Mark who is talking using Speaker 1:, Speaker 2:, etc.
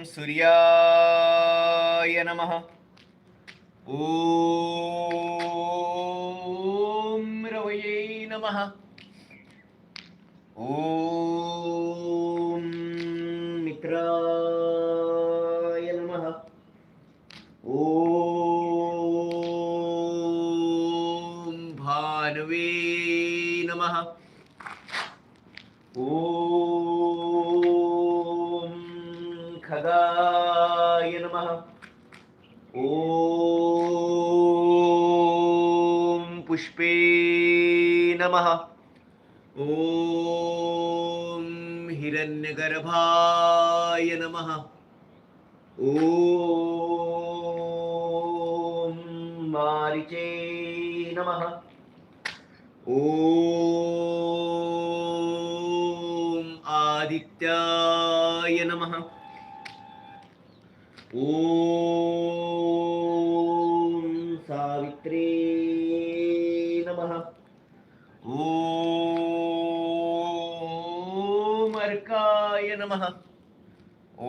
Speaker 1: सूर्याय नमः। ॐ रवये नमः। ॐ मित्राय नमः। ॐ भानवे नमः। ॐ खगाय नमः। ॐ पुष्पे नमः। ॐ हिरण्यगर्भाय नमः। ॐ मारिचे नमः। ॐ आदित्याय नमः। ॐ सावित्रे नमः। ॐ अर्काय नमः। ॐ